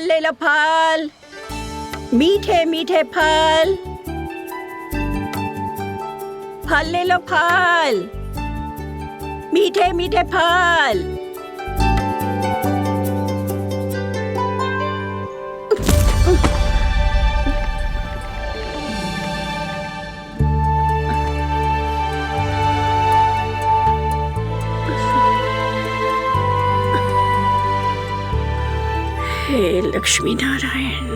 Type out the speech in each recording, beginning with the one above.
फल ले लो, फल, मीठे मीठे फल, फल ले लो, फल, मीठे मीठे फल। हे लक्ष्मी नारायण।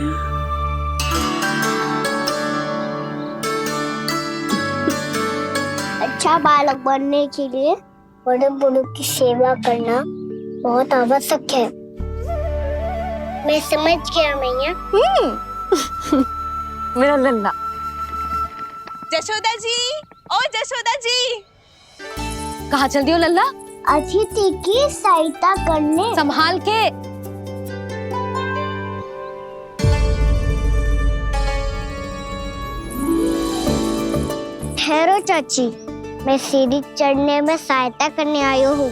अच्छा बालक बनने के लिए बड़े बड़ों की सेवा करना बहुत आवश्यक है। मैं समझ गया मैया। मेरा लल्ला। जशोदा जी, ओ जशोदा जी, कहाँ चल दी हो लल्ला? अतिथि की सहायता करने। संभाल के। ठहरो चाची, मैं सीढ़ी चढ़ने में सहायता करने आई हूँ।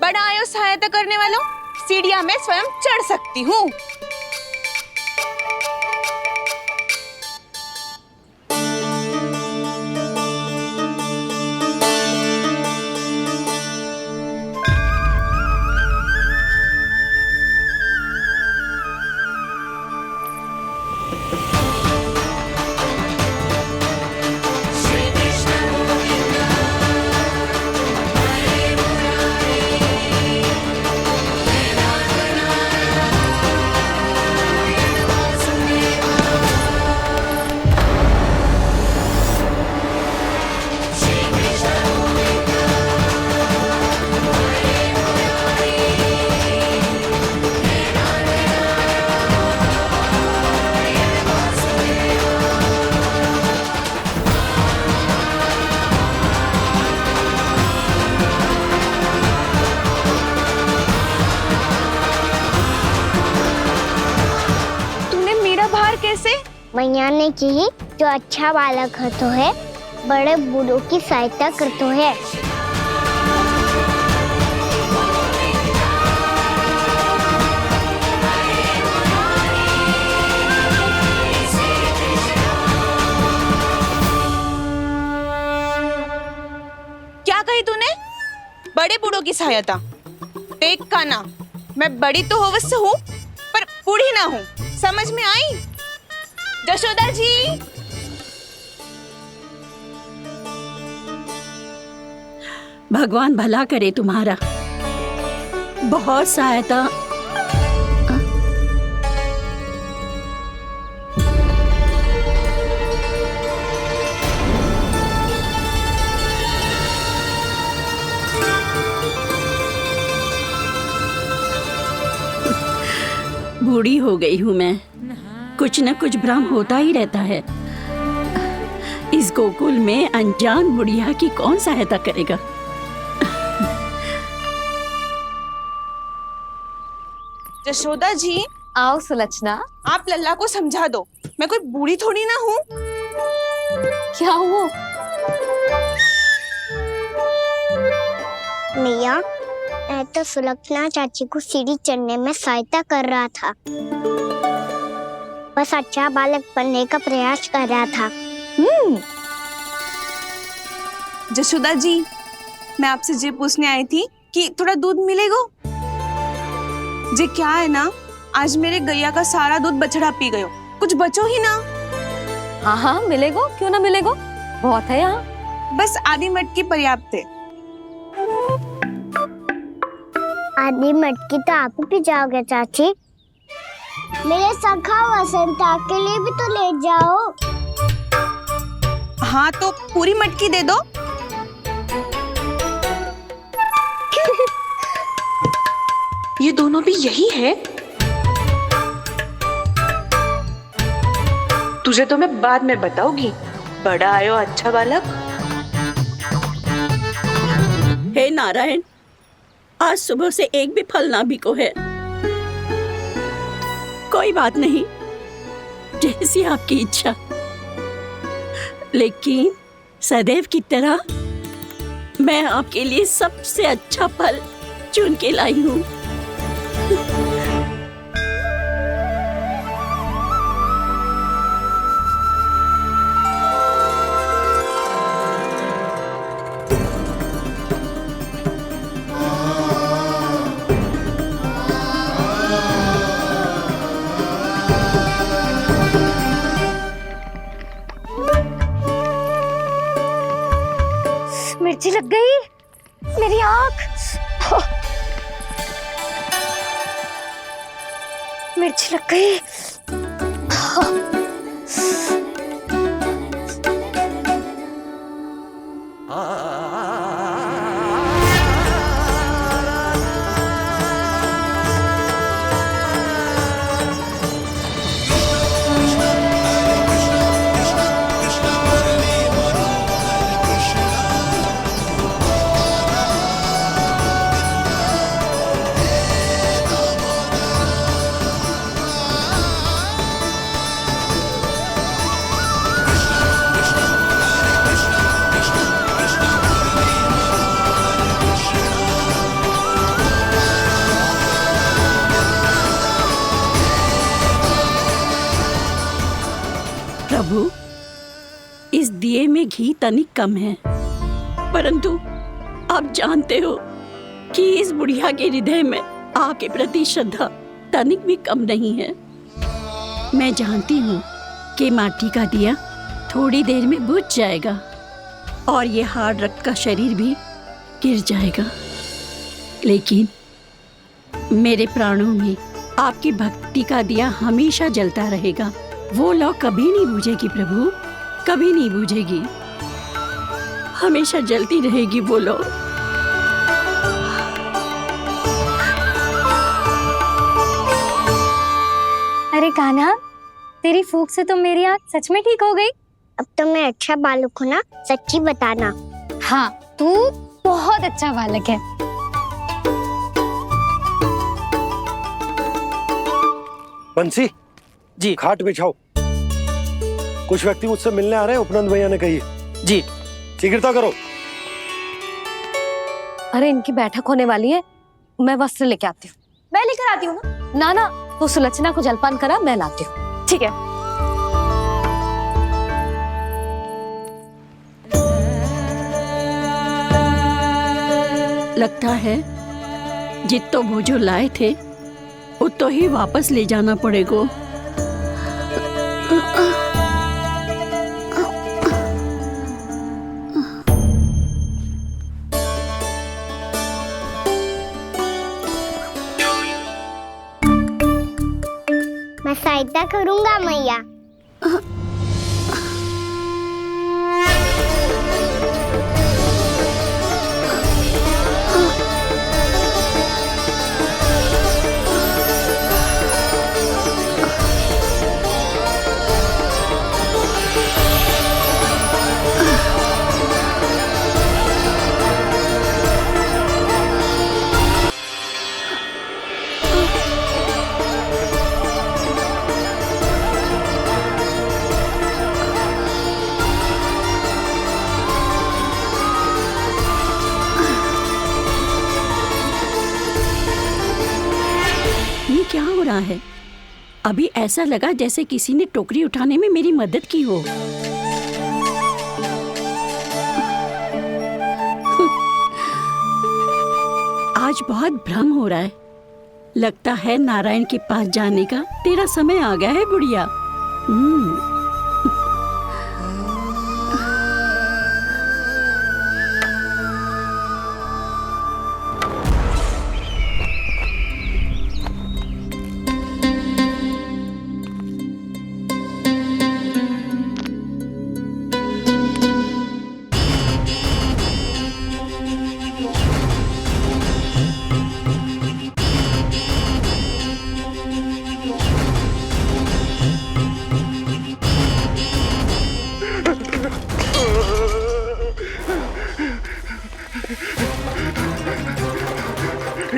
बड़ा आयो सहायता करने वालों, सीढ़ियां मैं स्वयं चढ़ सकती हूँ। मैया ने की जो अच्छा बालक होतो है बड़े बूढ़ों की सहायता करतो है। क्या कही तूने? बड़े बूढ़ों की सहायता? देख काना, मैं बड़ी तो अवश्य हूँ पर बूढ़ी ना हूँ, समझ में आई? जशोदा जी, भगवान भला करे तुम्हारा। बहुत सहायता। बूढ़ी हो गई हूँ मैं, कुछ न कुछ भ्रम होता ही रहता है। इस गोकुल में अनजान बुढ़िया की कौन सहायता करेगा? जशोदा जी, आओ सुलक्षणा। आप लल्ला को समझा दो, मैं कोई बूढ़ी थोड़ी ना हूँ। क्या हुआ? मैया, मैं तो सुलक्षणा चाची को सीढ़ी चढ़ने में सहायता कर रहा था, बस अच्छा बालक बनने का प्रयास कर रहा था। जशोदा जी, मैं आपसे ये पूछने आई थी कि थोड़ा दूध मिलेगा? जे क्या है ना, आज मेरे गैया का सारा दूध बछड़ा पी गयो, कुछ बचो ही ना। हाँ हाँ मिलेगो, क्यों ना मिलेगो, बहुत है यहाँ। बस आधी मटकी पर्याप्त है। आधी मटकी तो आप ही पी जाओगे चाची। मेरे सखा वसंता के लिए भी तो ले जाओ। हाँ तो पूरी मटकी दे दो। ये दोनों भी यही है? तुझे तो मैं बाद में बताऊंगी। बड़ा आयो अच्छा बालक। हे नारायण, आज सुबह से एक भी फल ना बिको है। कोई बात नहीं, जैसी आपकी इच्छा, लेकिन सदैव की तरह मैं आपके लिए सबसे अच्छा फल चुन के लाई हूँ। मिर्ची लग गई, मेरी आँख। मिर्ची लग गई। प्रभु, इस दिए में घी तनिक कम है, परंतु आप जानते हो कि इस बुढ़िया के हृदय में आपके प्रति श्रद्धा तनिक भी कम नहीं है। मैं जानती हूँ कि माटी का दिया थोड़ी देर में बुझ जाएगा और ये हार्ड रक्त का शरीर भी गिर जाएगा, लेकिन मेरे प्राणों में आपकी भक्ति का दिया हमेशा जलता रहेगा। वो लौ कभी नहीं बुझेगी प्रभु, कभी नहीं बुझेगी, हमेशा जलती रहेगी वो लौ। अरे कान्हा, तेरी फूंक से तो मेरी आँख सच में ठीक हो गई। अब तो मैं अच्छा बालक हूँ ना, सच्ची बताना। हाँ, तू बहुत अच्छा बालक है। बंसी जी खाट बिछाओ, कुछ व्यक्ति मुझसे मिलने आ रहे हैं, उपनंद भैया ने कही है। जी। शीघ्रता करो। अरे इनकी बैठक होने वाली है, मैं वस्त्र लेके आती हूँ। मैं लेकर आती हूँ ना। ना तो सुलक्षणा को जलपान करा, मैं लाती हूँ। ठीक है। लगता है जितो भोजो लाए थे उतो ही वापस ले जाना पड़ेगा। मैं सहायता करूंगा मैया। ये क्या हो रहा है? अभी ऐसा लगा जैसे किसी ने टोकरी उठाने में मेरी मदद की हो। आज बहुत भ्रम हो रहा है। लगता है नारायण के पास जाने का तेरा समय आ गया है बुढ़िया।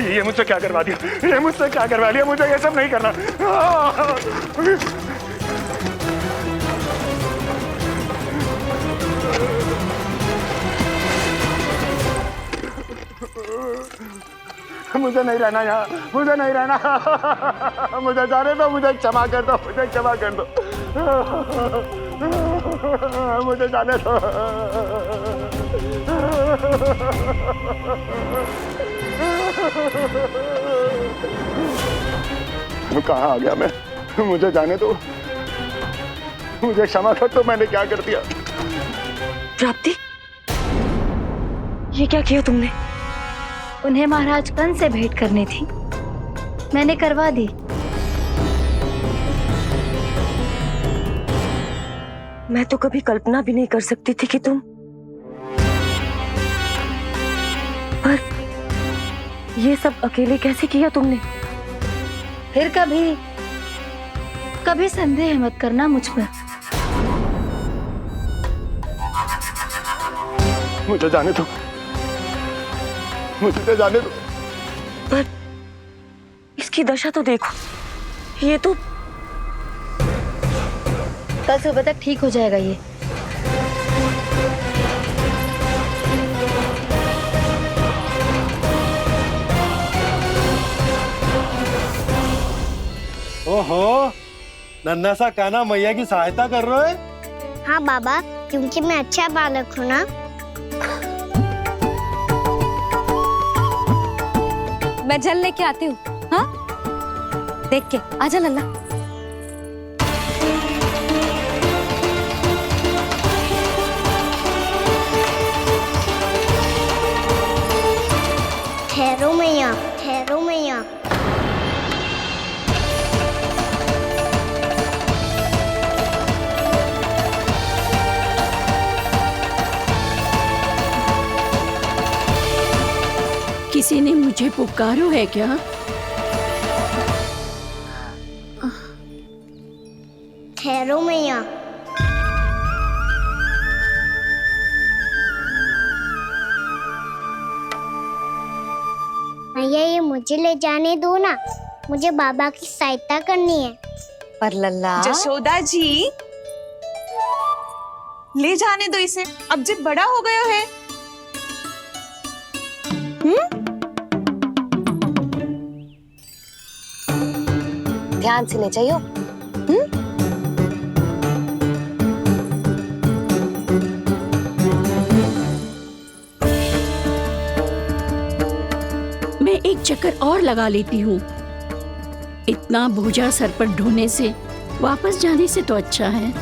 ये मुझसे क्या करवा दिया, ये मुझसे क्या करवा लिया, मुझे ये सब नहीं करना। मुझे नहीं रहना यहाँ, मुझे नहीं रहना, मुझे जाने दो, मुझे क्षमा कर दो, मुझे क्षमा कर दो, मुझे जाने दो। कहाँ आ गया मैं? मुझे जाने दो, मुझे क्षमा कर दो, मैंने क्या कर दिया? प्राप्ति, ये क्या किया तुमने? उन्हें महाराज कंस से भेंट करनी थी, मैंने करवा दी। मैं तो कभी कल्पना भी नहीं कर सकती थी कि तुम, पर ये सब अकेले कैसे किया तुमने? फिर कभी संदेह मत करना मुझ पर। मुझे जाने दो, मुझे तो जाने दो। पर इसकी दशा तो देखो, ये तो कल सुबह तक ठीक हो जाएगा ये। ओहो, नन्हा सा कान्हा मैया की सहायता कर रहे हो? हाँ बाबा, क्योंकि मैं अच्छा बालक हूँ ना। मैं जल लेके आती हूँ। हाँ, देख के आजा लल्ला। ठहरो मैया, ठहरो मैया। किसी ने मुझे पुकारो है क्या? ठहरो मैया। मैया, ये मुझे ले जाने दो ना, मुझे बाबा की सहायता करनी है। पर लल्ला, जशोदा जी, ले जाने दो इसे, अब जब बड़ा हो गया है। ध्यान से ले जाइयो। मैं एक चक्कर और लगा लेती हूँ। इतना बोझा सर पर ढोने से वापस जाने से तो अच्छा है।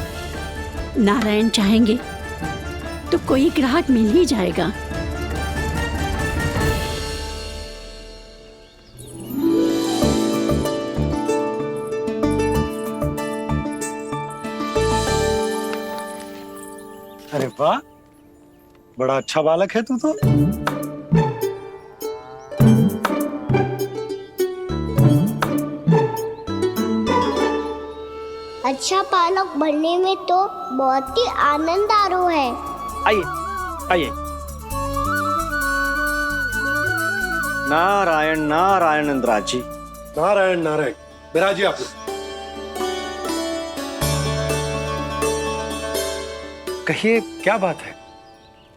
नारायण चाहेंगे तो कोई ग्राहक मिल ही जाएगा। अरे वाह, बड़ा अच्छा बालक है तू तो। अच्छा बालक बनने में तो बहुत ही आनंद आ रहा है। आइए आइए। नारायण नारायण नंदराज जी। नारायण नारायण। बिराजिए आप। कहिए, क्या बात है?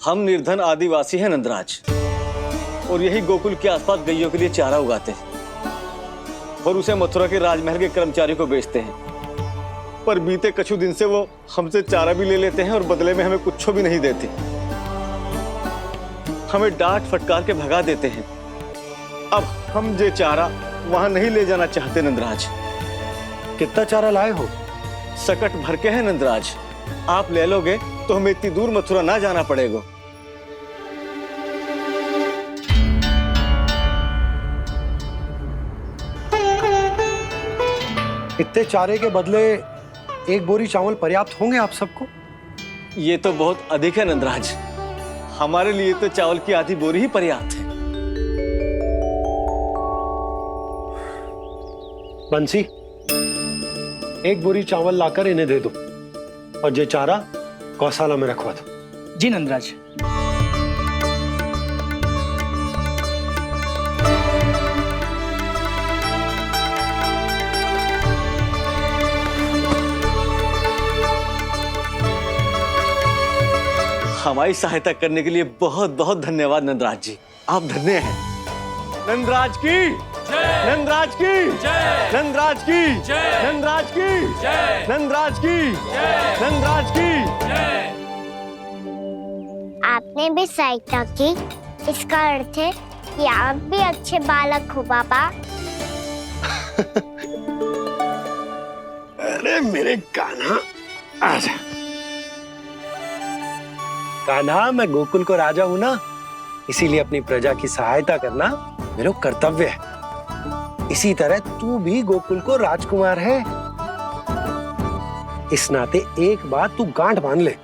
हम निर्धन आदिवासी हैं नंदराज, और यही गोकुल के आसपास गैयों के लिए चारा उगाते हैं और उसे मथुरा के राजमहल के कर्मचारी को बेचते हैं। पर बीते कुछ दिन से वो हमसे चारा भी ले लेते हैं और बदले में हमें कुछ भी नहीं देते। हमें डांट फटकार के भगा देते हैं। अब हम ये चारा वहां नहीं ले जाना चाहते नंदराज। कितना चारा लाए हो? सकट भर के है नंदराज। आप ले लोगे तो हमें इतनी दूर मथुरा ना जाना पड़ेगा। इतने चारे के बदले एक बोरी चावल पर्याप्त होंगे आप सबको? ये तो बहुत अधिक है नंदराज। हमारे लिए तो चावल की आधी बोरी ही पर्याप्त है। बंसी, एक बोरी चावल लाकर इन्हें दे दो और ये चारा गौशाला में रखवा दो। जी नंदराज। हमारी सहायता करने के लिए बहुत बहुत धन्यवाद नंदराज जी। आप धन्य हैं। नंदराज की नंदराज की नंदराज की नंदराज की नंदराज की नंदराज की। आपने भी सहायता की, इसका अर्थ है कि आप भी अच्छे बालक हो बाबा। अरे मेरे कान्हा, आजा। कान्हा, मैं गोकुल को राजा हूं ना, इसीलिए अपनी प्रजा की सहायता करना मेरा कर्तव्य है। इसी तरह तू भी गोकुल को राजकुमार है। इस नाते एक बात तू गांठ बांध ले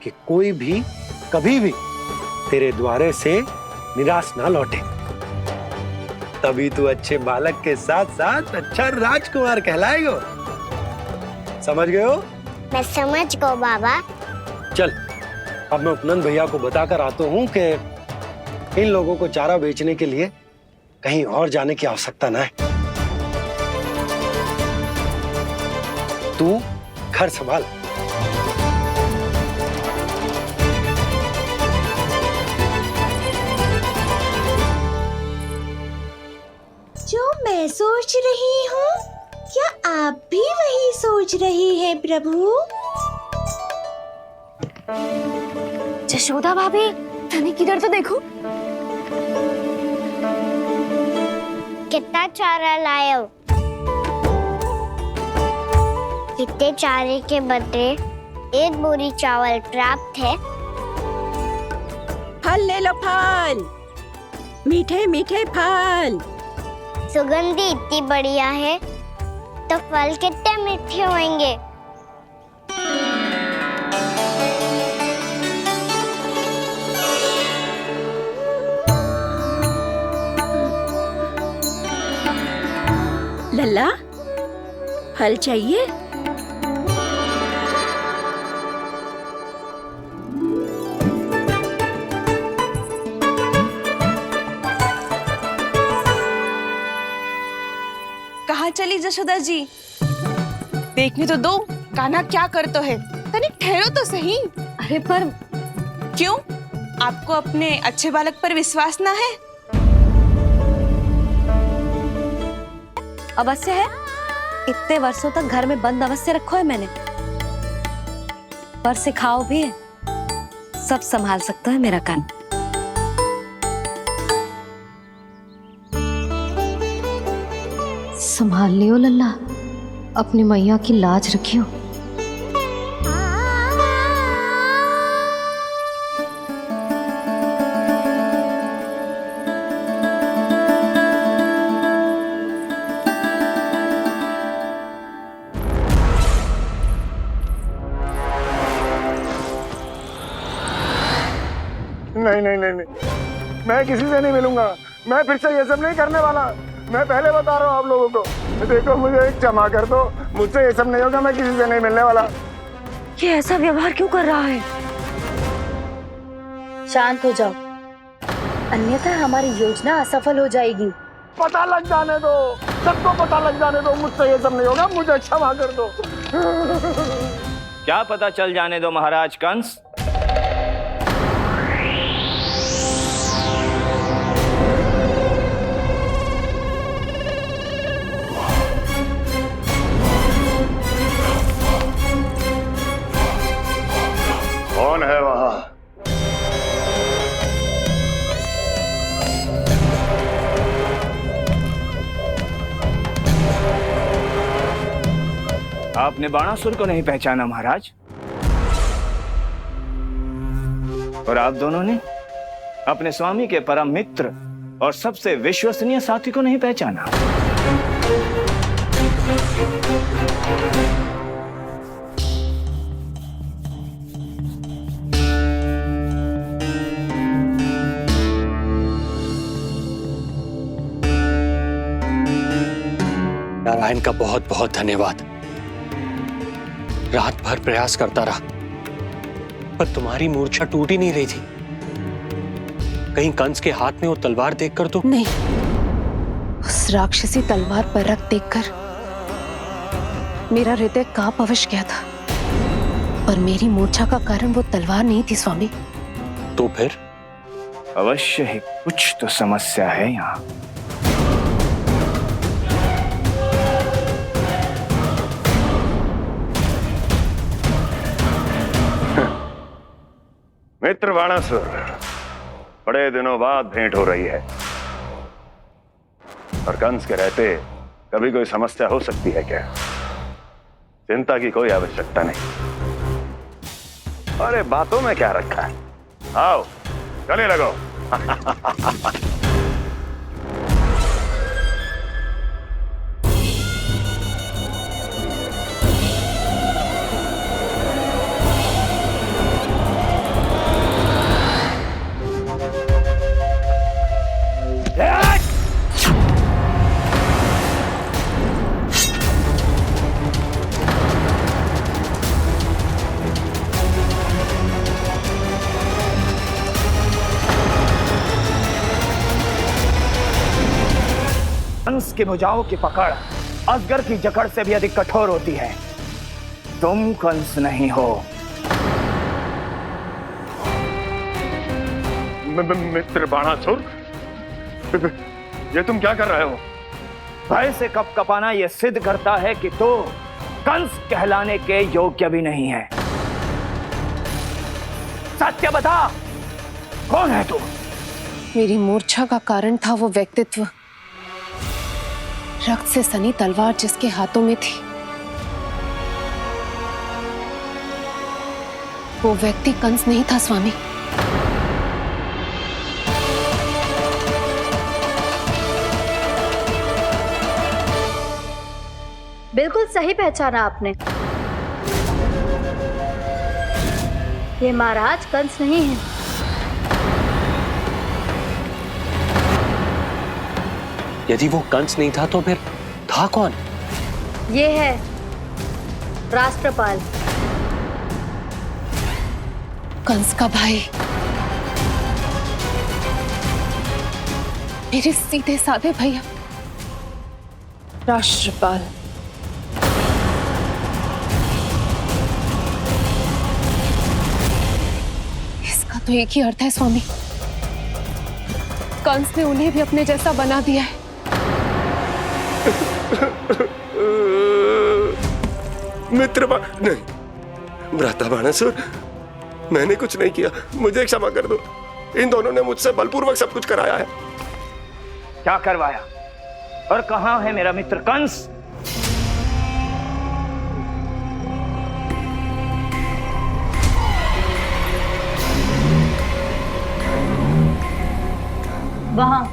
कि कोई भी कभी भी तेरे द्वारे से निराश ना लौटे। तभी तू अच्छे बालक के साथ साथ अच्छा राजकुमार कहलाएगा। समझ गए हो? मैं समझ गया बाबा। चल अब मैं उपनंद भैया को बताकर आता हूँ कि इन लोगों को चारा बेचने के लिए कहीं और जाने की आवश्यकता ना है। तू घर संभाल। जो मैं सोच रही हूँ, क्या आप भी वही सोच रही हैं प्रभु? जशोदा भाभी, तनिक किधर तो देखो। कितना चारा लाए हो? कितने चारे के बदले 1 बोरी चावल प्राप्त है। फल ले लो, फल, मीठे मीठे फल। सुगंधी इतनी बढ़िया है तो फल कितने मीठे होंगे। लल्ला, फल चाहिए? कहाँ चली जशोदा जी? देखने तो दो कान्हा क्या करता है। तनिक ठहरो तो सही। अरे पर क्यों? आपको अपने अच्छे बालक पर विश्वास ना है? अवश्य है। इतने वर्षों तक घर में बंद अवश्य रखो है मैंने, पर सिखाओ भी है। सब संभाल सकता है मेरा कान। संभाल लियो लल्ला, अपनी मैया की लाज रखियो। नहीं नहीं नहीं नहीं, मैं किसी से नहीं मिलूंगा। मैं फिर से ये सब नहीं करने वाला। मैं पहले बता रहा हूँ आप लोगों को। देखो मुझे एक क्षमा कर दो, मुझसे ये सब नहीं होगा। मैं किसी से नहीं मिलने वाला। ये ऐसा व्यवहार क्यों कर रहा है? शांत हो जाओ, अन्यथा हमारी योजना असफल हो जाएगी। पता लग जाने दो, सबको पता लग जाने दो। मुझसे ये सब नहीं होगा, मुझे क्षमा कर दो। क्या पता चल जाने दो महाराज कंस? कौन है वहां? आपने बाणासुर को नहीं पहचाना महाराज, और आप दोनों ने अपने स्वामी के परम मित्र और सबसे विश्वसनीय साथी को नहीं पहचाना। नारायण का बहुत बहुत धन्यवाद। रात भर प्रयास करता रहा, पर तुम्हारी मूर्छा टूट ही नहीं रही थी। कहीं कंस के हाथ में वो तलवार देखकर तो नहीं, उस राक्षसी तलवार पर रख देखकर मेरा हृदय कांप अवश्य गया था, पर मेरी मूर्छा का कारण वो तलवार नहीं थी स्वामी। तो फिर? अवश्य ही कुछ तो समस्या है यहाँ। मित्र बाणासुर, बड़े दिनों बाद भेंट हो रही है। और कंस के रहते कभी कोई समस्या हो सकती है क्या? चिंता की कोई आवश्यकता नहीं। अरे बातों में क्या रखा है? आओ, गले लगो। कंस की भुजाओं की पकड़ अजगर की जकड़ से भी अधिक कठोर होती है। तुम कंस नहीं हो। मित्र बाणासुर, ये तुम क्या कर रहे हो? भय से कपकपाना यह सिद्ध करता है कि तो कंस कहलाने के योग्य भी नहीं है। सत्य बता, कौन है तू? मेरी मूर्छा का कारण था वो व्यक्तित्व, रक्त से सनी तलवार जिसके हाथों में थी। वो व्यक्ति कंस नहीं था स्वामी। बिल्कुल सही पहचाना आपने। ये महाराज कंस नहीं है। यदि वो कंस नहीं था तो फिर था कौन? ये है राष्ट्रपाल, कंस का भाई। मेरे सीधे साधे भैया राष्ट्रपाल। इसका तो एक ही अर्थ है स्वामी, कंस ने उन्हें भी अपने जैसा बना दिया है। नहीं, भ्राता बाणासुर, मैंने कुछ नहीं किया, मुझे क्षमा कर दो। इन दोनों ने मुझसे बलपूर्वक सब कुछ कराया है। क्या करवाया और कहां है मेरा मित्र कंस? वहां।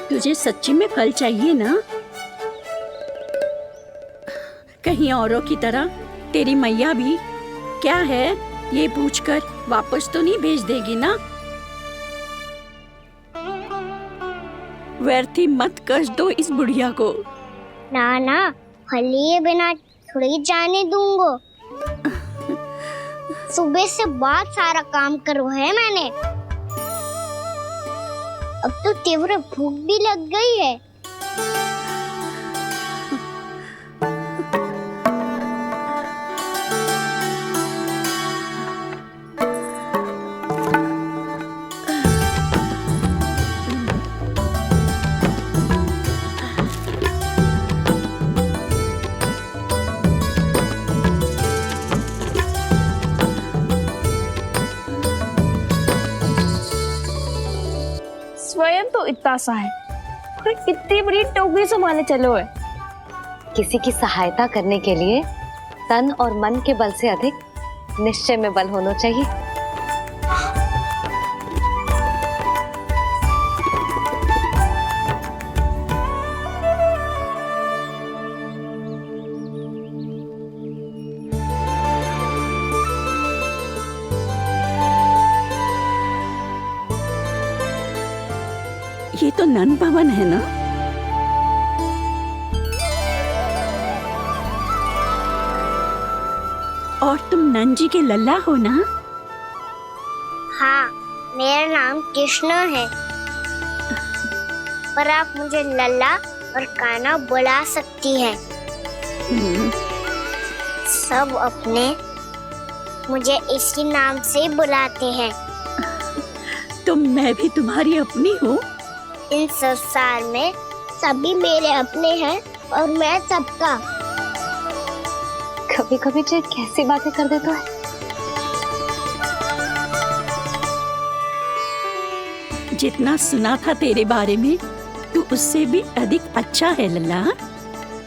तुझे सच्ची में फल चाहिए ना? कहीं औरों की तरह तेरी मैया भी क्या है ये पूछकर वापस तो नहीं भेज देगी ना? व्यर्थ ही मत कष्ट दो इस बुढ़िया को। ना ना, फल लिए बिना थोड़ी जाने दूंगा। सुबह से बहुत सारा काम करो है मैंने। अब तो तीव्र भूख भी लग गई है। स्वयं तो इतना सा है, फिर इतनी बड़ी टोकरी संभालने चलो है। किसी की सहायता करने के लिए तन और मन के बल से अधिक निश्चय में बल होना चाहिए। ये तो नन भवन है ना? और तुम नन जी के लल्ला हो ना? हाँ, मेरा नाम कृष्ण है, पर आप मुझे लल्ला और कान्हा बुला सकती हैं। सब अपने मुझे इसी नाम से बुलाते हैं। तो मैं भी तुम्हारी अपनी हूँ। इन संसार में सभी मेरे अपने हैं और मैं सबका। कभी कभी जो कैसी बातें कर देता है। जितना सुना था तेरे बारे में, तू उससे भी अधिक अच्छा है लल्ला।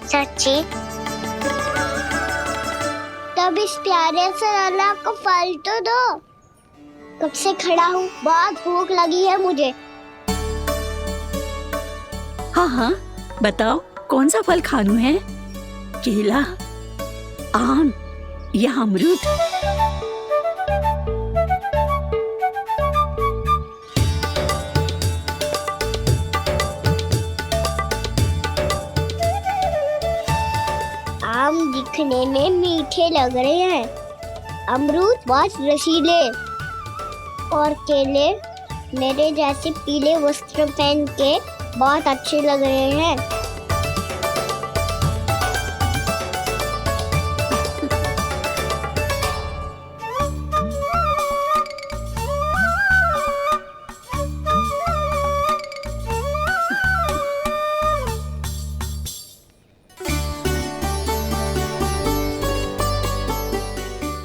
सच्ची? तब इस प्यारे से लल्ला को फल तो दो। कब से खड़ा हूँ, बहुत भूख लगी है मुझे। हाँ हाँ, बताओ कौन सा फल खानू है? केला, आम या अमरूद? आम दिखने में मीठे लग रहे हैं, अमरूद बहुत रसीले और केले मेरे जैसे पीले वस्त्र पहन के बहुत अच्छे लग रहे हैं।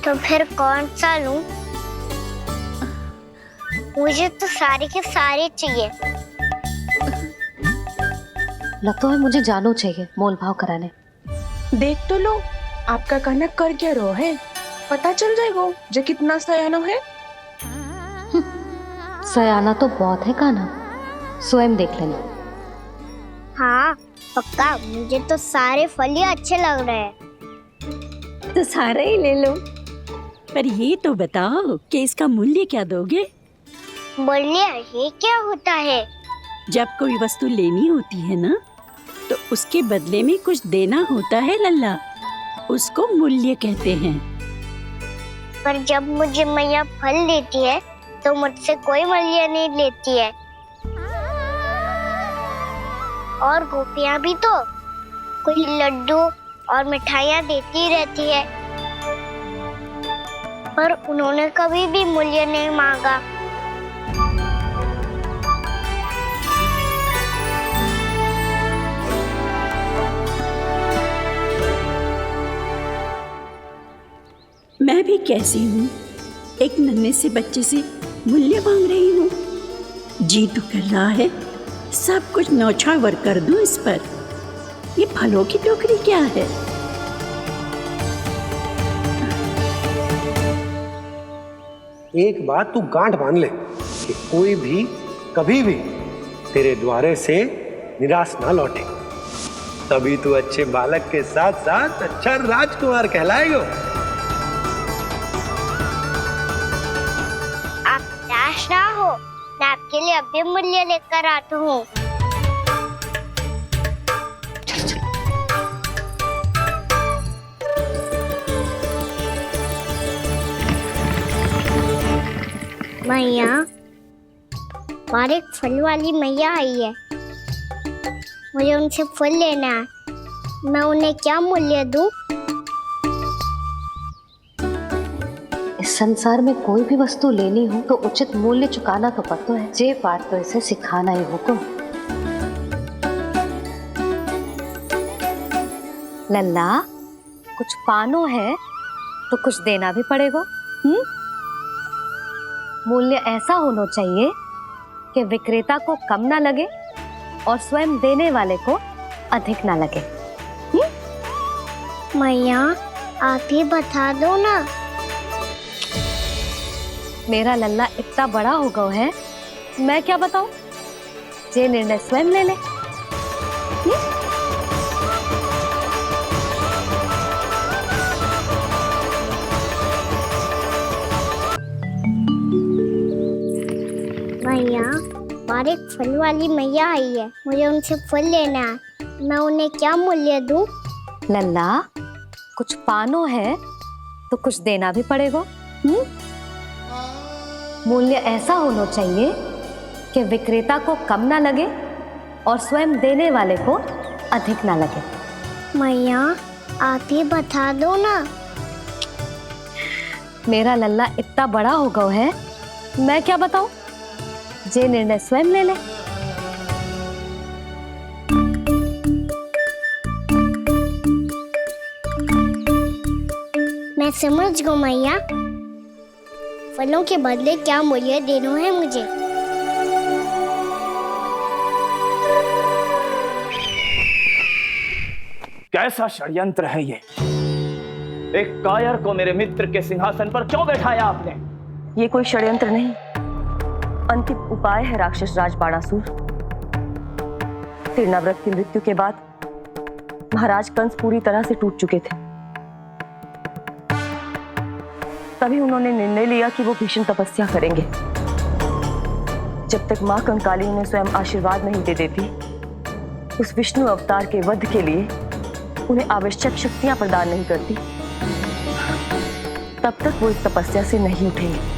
तो फिर कौन सा लूं? मुझे तो सारे के सारे चाहिए। लगता है मुझे जानो चाहिए मोल भाव कराने। देख तो लो, आपका कहना कर क्या रो है, पता चल जाएगा जो कितना सयाना है। सयाना तो बहुत है कान्हा, स्वयं देख लेना। हाँ पक्का, मुझे तो सारे फल ही अच्छे लग रहे हैं। तो सारा ही ले लो। पर ये तो बताओ कि इसका मूल्य क्या दोगे? मूल्य ये क्या होता है? जब कोई वस्तु लेनी होती है ना, तो उसके बदले में कुछ देना होता है लल्ला, उसको मूल्य कहते हैं। पर जब मुझे मैया फल देती है तो मुझसे कोई मूल्य नहीं लेती है। और गोपियां भी तो कोई लड्डू और मिठाइयाँ देती रहती है, पर उन्होंने कभी भी मूल्य नहीं मांगा। मैं भी कैसी हूँ, एक नन्हे से बच्चे से मूल्य मांग रही हूँ। जी तो कर रहा है सब कुछ न्यौछावर कर दूं इस पर। ये फलों की टोकरी क्या है? एक बात तू गांठ बांध ले कि कोई भी कभी भी तेरे द्वारे से निराश ना लौटे, तभी तू अच्छे बालक के साथ साथ अच्छा राजकुमार कहलाएगा। आप निराश ना हो, मैं आपके लिए अभी मूल्य लेकर आता हूँ। मैया, हमारे फल वाली मैया आई है, मुझे उनसे फल लेना है। मैं उन्हें क्या मूल्य दूं? इस संसार में कोई भी वस्तु लेनी हो तो उचित मूल्य चुकाना तो पड़ता है। जे पाठ तो इसे सिखाना ही हुक्म। लल्ला, कुछ पानो है तो कुछ देना भी पड़ेगा। मूल्य ऐसा होना चाहिए कि विक्रेता को कम ना लगे और स्वयं देने वाले को अधिक ना लगे। मैया, आप ही बता दो ना। मेरा लल्ला इतना बड़ा हो गया है, मैं क्या बताऊं? ये निर्णय स्वयं ले ले। मैया, हमारे फल वाली मैया आई है, मुझे उनसे फल लेना है। मैं उन्हें क्या मूल्य दूं? लल्ला, कुछ पानो है तो कुछ देना भी पड़ेगा। मूल्य ऐसा होना चाहिए कि विक्रेता को कम ना लगे और स्वयं देने वाले को अधिक ना लगे। मैया आप ही बता दो ना। मेरा लल्ला इतना बड़ा हो गया है, मैं क्या बताऊं? जे निर्णय स्वयं ले ले। मैं समझ गई मैया, फलों के बदले क्या मूल्य देना है मुझे। कैसा षड्यंत्र है ये? एक कायर को मेरे मित्र के सिंहासन पर क्यों बैठाया आपने? ये कोई षड्यंत्र नहीं, अंतिम उपाय है राक्षस राज बाणासुर। तीर्णाव्रत की मृत्यु के बाद महाराज कंस पूरी तरह से टूट चुके थे। तभी उन्होंने निर्णय लिया कि वो भीषण तपस्या करेंगे। जब तक मां कंकाली उन्हें स्वयं आशीर्वाद नहीं दे देती, उस विष्णु अवतार के वध के लिए उन्हें आवश्यक शक्तियां प्रदान नहीं करती, तब तक वो इस तपस्या से नहीं उठेंगे।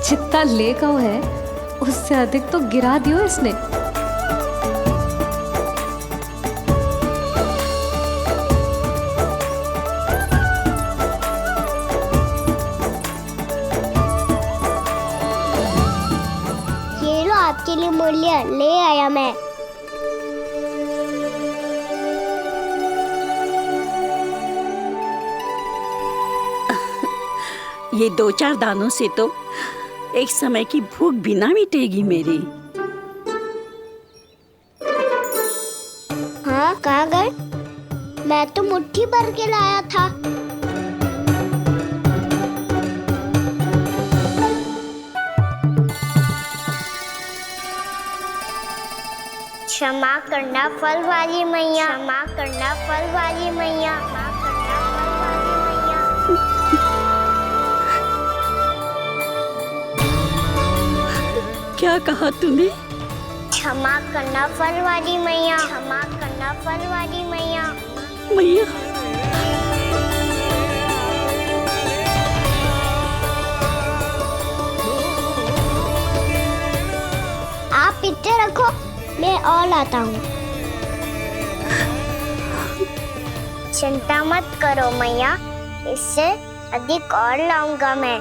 जितना ले गओ है उससे अधिक तो गिरा दियो इसने। ये लो आपके लिए मूल्य ले आया मैं। ये 2-4 दानों से तो एक समय की भूख भी ना मिटेगी मेरी। हाँ कहाँ गए? मैं तो मुट्ठी भर के लाया था। क्षमा करना फल वाली मैया, क्षमा करना फल वाली मैया, क्षमा करना फल वाली मैया। क्या कहा तूने? क्षमा करना फल वाली मैया, क्षमा करना फल वाली मैया। मैया आप इतने रखो, मैं और लाता हूँ। चिंता मत करो मैया, इससे अधिक और लाऊंगा मैं।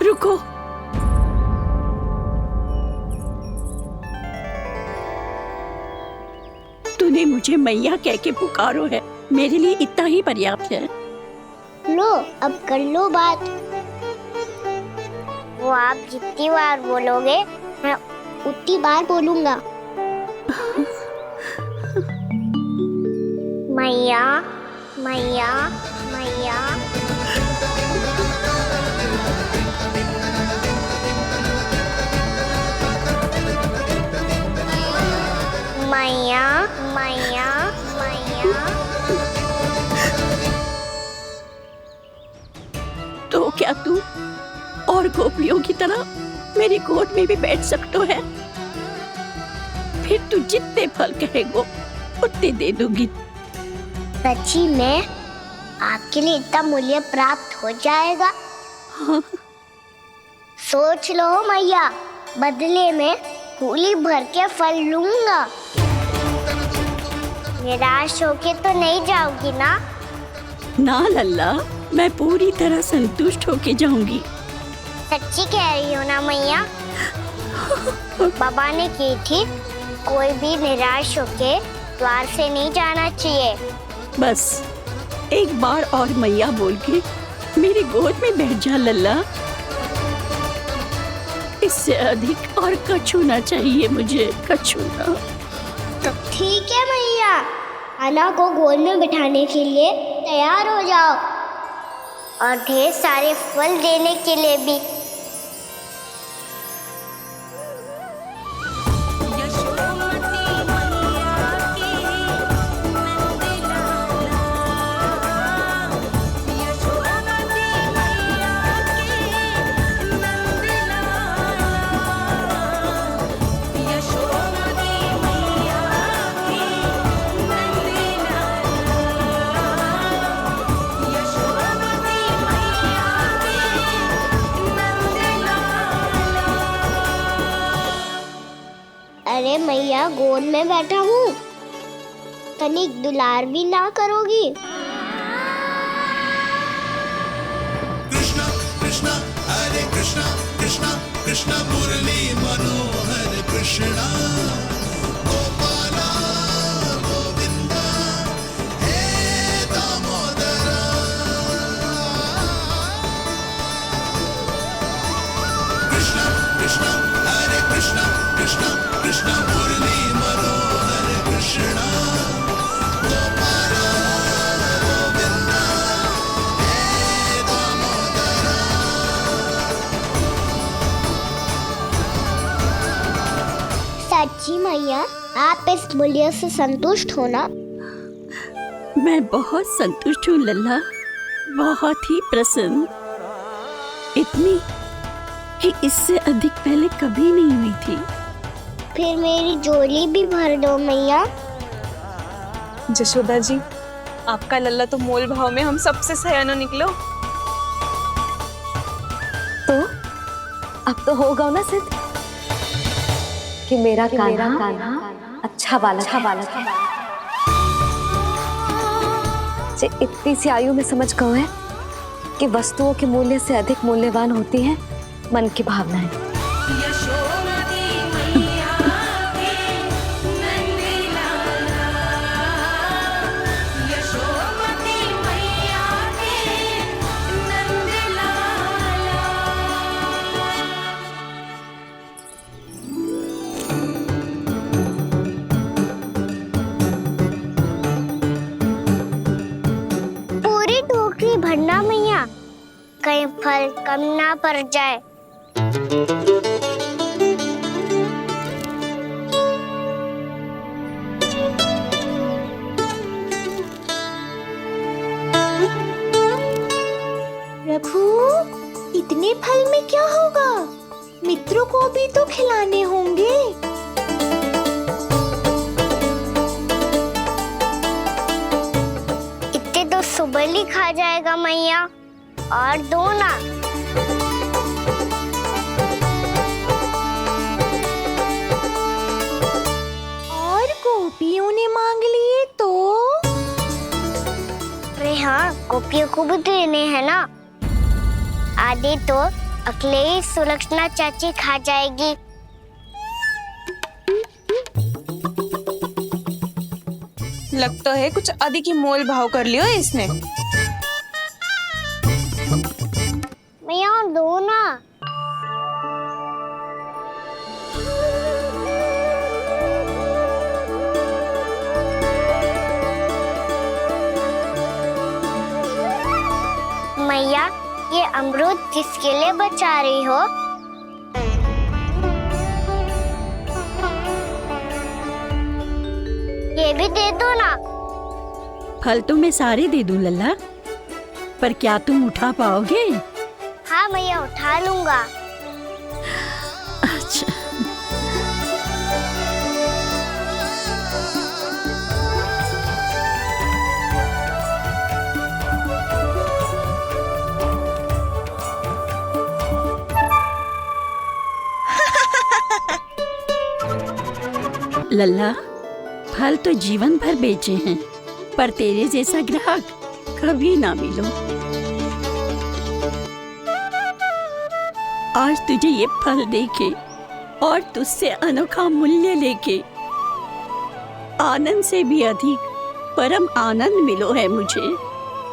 रुको, तूने मुझे मैया कह के पुकारो है, मेरे लिए इतना ही पर्याप्त है। लो अब कर लो बात। वो आप जितनी बार बोलोगे मैं उतनी बार बोलूंगा। मैया मैया मैया। मैया मैया मैया। तो क्या तू और गोपियों की तरह मेरी गोद में भी बैठ सकते है? फिर तू जितने फल कहेगो उतने दे दूंगी। सच्ची में आपके लिए इतना मूल्य प्राप्त हो जाएगा? हाँ। सोच लो मैया, बदले में कूली भर के फल लूंगा। निराश होके तो नहीं जाओगी ना? ना लल्ला, मैं पूरी तरह संतुष्ट होके जाऊंगी। सच्ची कह रही हो ना मैया? बाबा ने की थी, कोई भी निराश होके द्वार से नहीं जाना चाहिए। बस एक बार और मैया बोल के मेरी गोद में बैठ जा लल्ला। इससे अधिक और कछु ना चाहिए मुझे, कछु ना। ठीक है मैया, अन्ना को गोद में बिठाने के लिए तैयार हो जाओ और ढेर सारे फल देने के लिए भी। अरे मैया, गोद में बैठा हूँ, तनिक दुलार भी ना करोगी? कृष्णा कृष्णा हरे कृष्णा कृष्णा कृष्णा मुरली मनोहर कृष्णा गोपाला गोविंदा हे दामोदरा। कृष्णा कृष्णा हरे कृष्णा कृष्णा कृष्णा मुरली मनोहर कृष्णा गोपाला गोविंदा हे दामोदरा। सच्ची मैया, आप इस मूल्य से संतुष्ट हो ना? मैं बहुत संतुष्ट हूँ लल्ला, बहुत ही प्रसन्न। इतनी कि इससे अधिक पहले कभी नहीं हुई थी। फिर मेरी झोली भी भर दो मैया। जशोदा जी, आपका लल्ला तो मोल भाव में हम सबसे सयाना निकलो। तो अब तो होगा ना सिद्ध कि मेरा कान्हा अच्छा बालक है। जे इतनी सी आयु में समझ गए है कि वस्तुओं के मूल्य से अधिक मूल्यवान होती है मन की भावनाएं। पूरी टोकरी भरना मैया, कहीं फल कम ना पड़ जाए। प्रभु, इतने फल में क्या होगा? मित्रों को भी तो खिलाने होंगे। इतने तो सुबह ही खा जाएगा मैया, और दो ना। और गोपियों ने मांग लिए तो? अरे हाँ, गोपियों को भी देने हैं ना। आधे तो अकेले ही सुलक्षणा चाची खा जाएगी। लगता है कुछ अधिक ही मोल भाव कर लियो इसने। मैया, और दो ना। मैया, ये अमरूद किसके लिए बचा रही हो? ये भी दे दो ना। फल तो मैं सारे दे दूं लल्ला, पर क्या तुम उठा पाओगे? हाँ मैया, उठा लूंगा। अच्छा। लल्ला, फल तो जीवन भर बेचे हैं, पर तेरे जैसा ग्राहक कभी ना मिलो। आज तुझे ये फल देके और तुझसे अनोखा मूल्य लेके आनंद से भी अधिक परम आनंद मिलो है मुझे।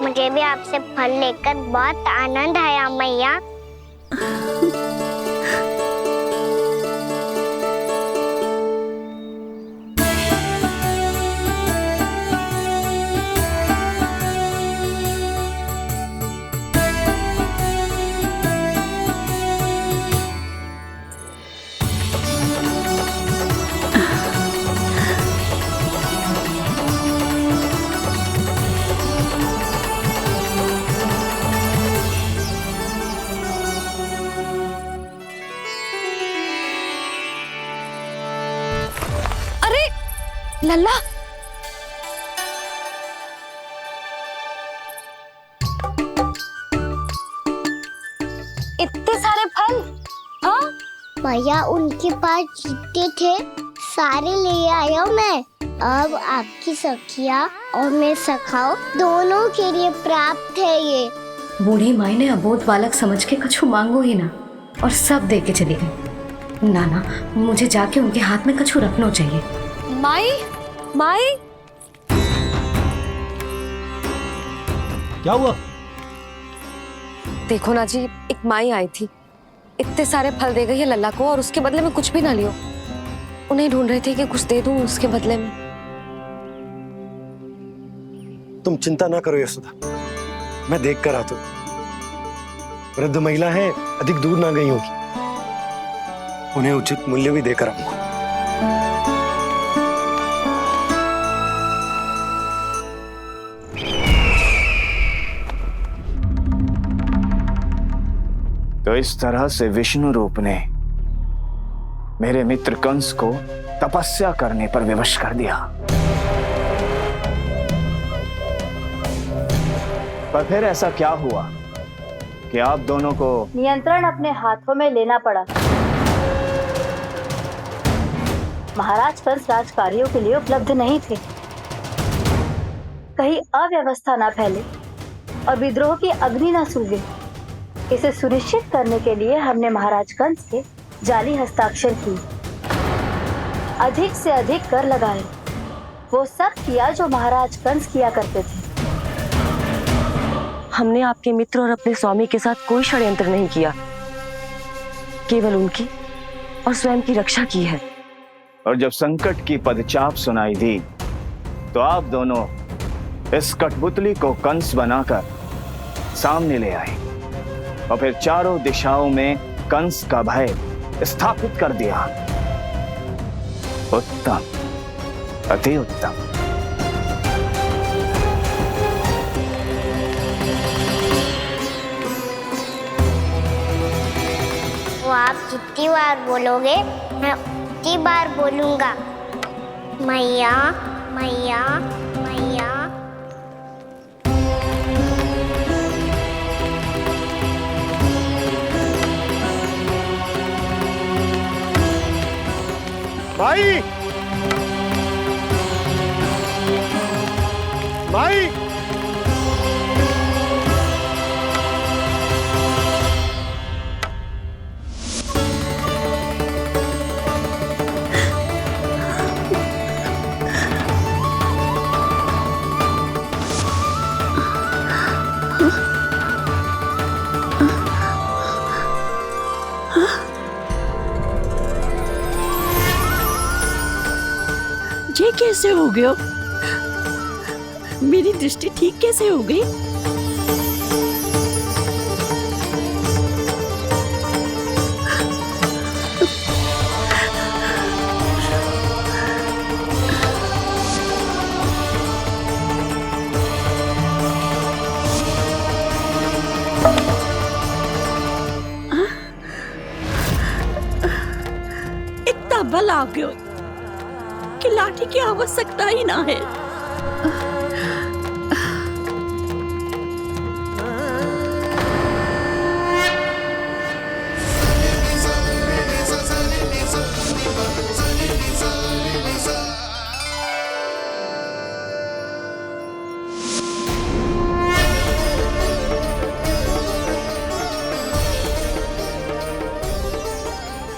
मुझे भी आपसे फल लेकर बहुत आनंद आया मैया। लल्ला, इतने सारे फल? हाँ भैया उनके पास जितने थे सारे ले आया मैं। अब आपकी सखिया और मैं सखाओ दोनों के लिए प्राप्त है ये। बूढ़ी माई ने अबोध बालक समझ के कछु मांगो ही ना और सब दे के चली गई। नाना, मुझे जाके उनके हाथ में कछु रखना चाहिए। माई, माई, क्या हुआ? देखो ना जी, एक माई आई थी, इतने सारे फल दे गई है लल्ला को और उसके बदले में कुछ भी ना लियो। उन्हें ढूंढ रही थी कि कुछ दे दूं उसके बदले में। तुम चिंता ना करो यशोदा, मैं देख कर आता हूं। वृद्ध महिला है, अधिक दूर ना गई होगी, उन्हें उचित मूल्य भी देकर आऊंगा। तो इस तरह से विष्णु रूप ने मेरे मित्र कंस को तपस्या करने पर विवश कर दिया। पर फिर ऐसा क्या हुआ कि आप दोनों को नियंत्रण अपने हाथों में लेना पड़ा। महाराज कंस राजकार्यों के लिए उपलब्ध नहीं थे। कहीं अव्यवस्था ना फैले और विद्रोह की अग्नि ना सूखे, इसे सुनिश्चित करने के लिए हमने महाराज कंस के जाली हस्ताक्षर किए, अधिक से अधिक कर लगाए। वो सब किया जो महाराज कंस किया करते थे। हमने आपके मित्र और अपने स्वामी के साथ कोई षड्यंत्र नहीं किया, केवल उनकी और स्वयं की रक्षा की है। और जब संकट की पदचाप सुनाई दी तो आप दोनों इस कठपुतली को कंस बनाकर सामने ले आए और फिर चारों दिशाओं में कंस का भय स्थापित कर दिया। उत्तम, अति उत्तम। वो आप जितनी बार बोलोगे मैं उतनी बार बोलूंगा। मैया मैया मैया। माई, माई, ये कैसे हो गया? मेरी दृष्टि ठीक कैसे हो गई? इतना बल आ गया कि लाठी की आवश्यकता ही ना है।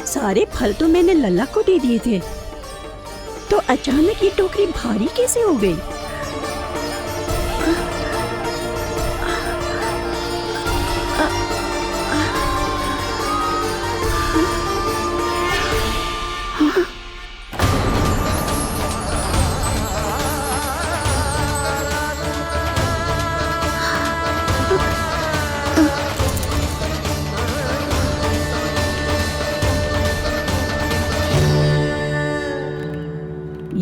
सारे फल तो मैंने लल्ला को दे दिए थे, तो अचानक ये टोकरी भारी कैसे हो गई?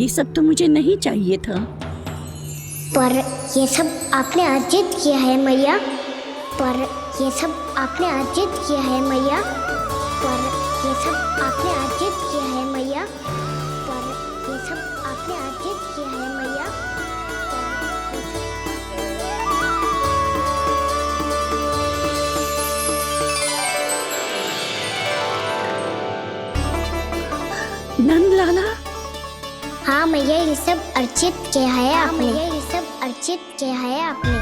ये सब तो मुझे नहीं चाहिए था। पर ये सब आपने अर्जित किया है मैया। पर ये सब आपने अर्जित किया है मैया। पर ये सब आपने अर्जित किया है मैया। पर ये सब आपने अर्जित किया है मैया। नंद लाला, हाँ मैया, ये सब अर्जित किया है आपने। ये सब अर्जित किया है आपने।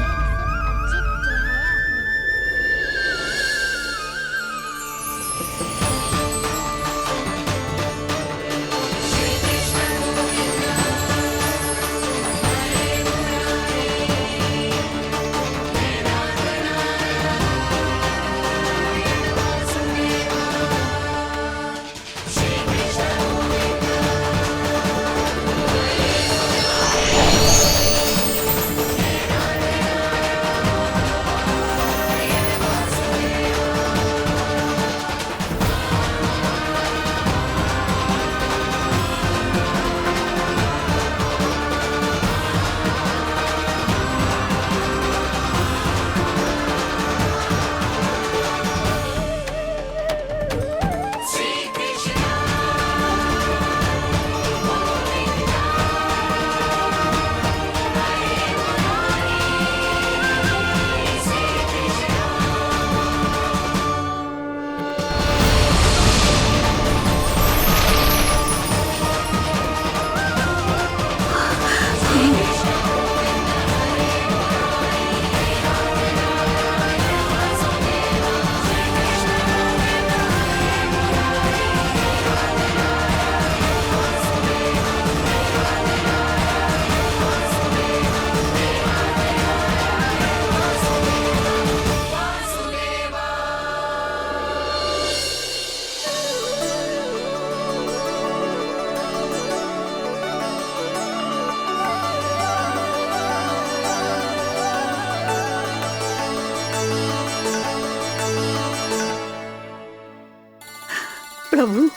प्रभु,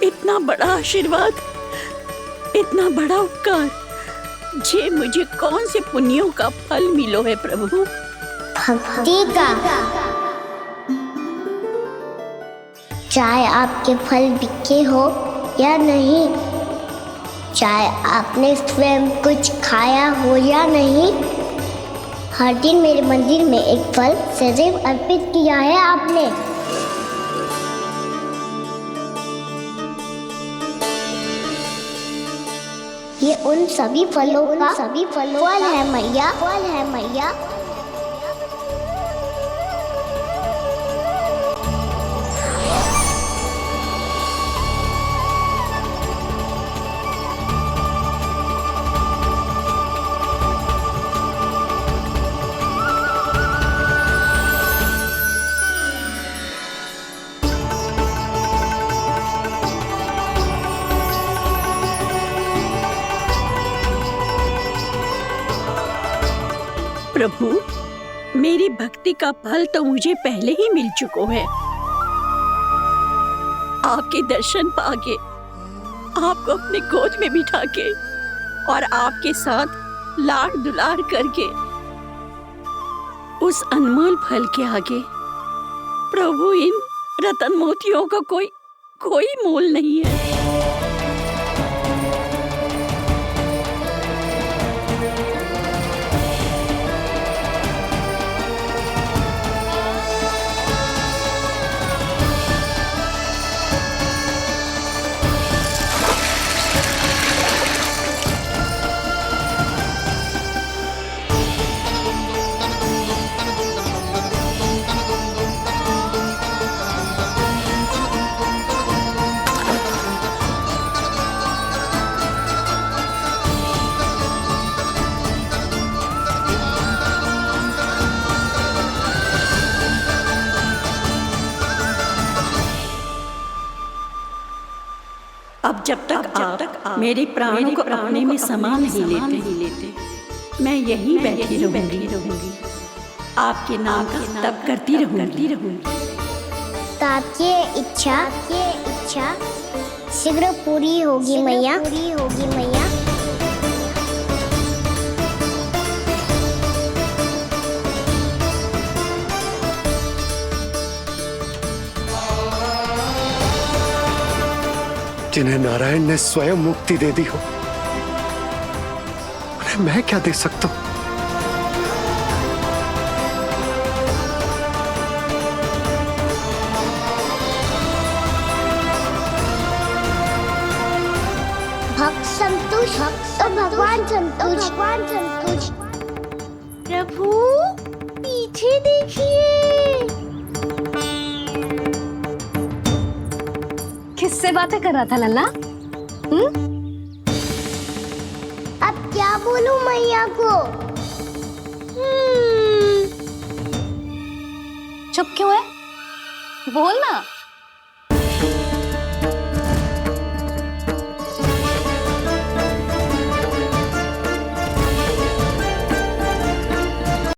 इतना बड़ा आशीर्वाद, इतना बड़ा उपकार, जे मुझे कौन से पुण्यों का फल मिलो है प्रभु? भक्ति का। चाहे आपके फल बिके हो या नहीं, चाहे आपने स्वयं कुछ खाया हो या नहीं, हर दिन मेरे मंदिर में एक फल सदैव अर्पित किया है आपने। ये उन सभी फलों का फल है मैया। फल है मैया। प्रभु, मेरी भक्ति का फल तो मुझे पहले ही मिल चुका है। आपके दर्शन पाके, आपको अपने गोद में बिठा के और आपके साथ लाड दुलार करके, उस अनमोल फल के आगे प्रभु इन रतन मोतियों का कोई मोल नहीं है। अब जब तक आप मेरे प्राणों को अपने में समा नहीं लेते, मैं यहीं बैठी रहूंगी, आपके नाम का तप करती रहूंगी। तो आपकी इच्छा शीघ्र पूरी होगी मैया, पूरी होगी मैया। जिन्हें नारायण ने स्वयं मुक्ति दे दी हो, उन्हें मैं क्या दे सकता हूं? भक्त संतुष्ट, तो भगवान संतुष्ट, भगवान संतुष्ट। प्रभु पीछे देखिए। किससे बातें कर रहा था लल्ला? अब क्या बोलूं मैया को? चुप क्यों है? बोल ना।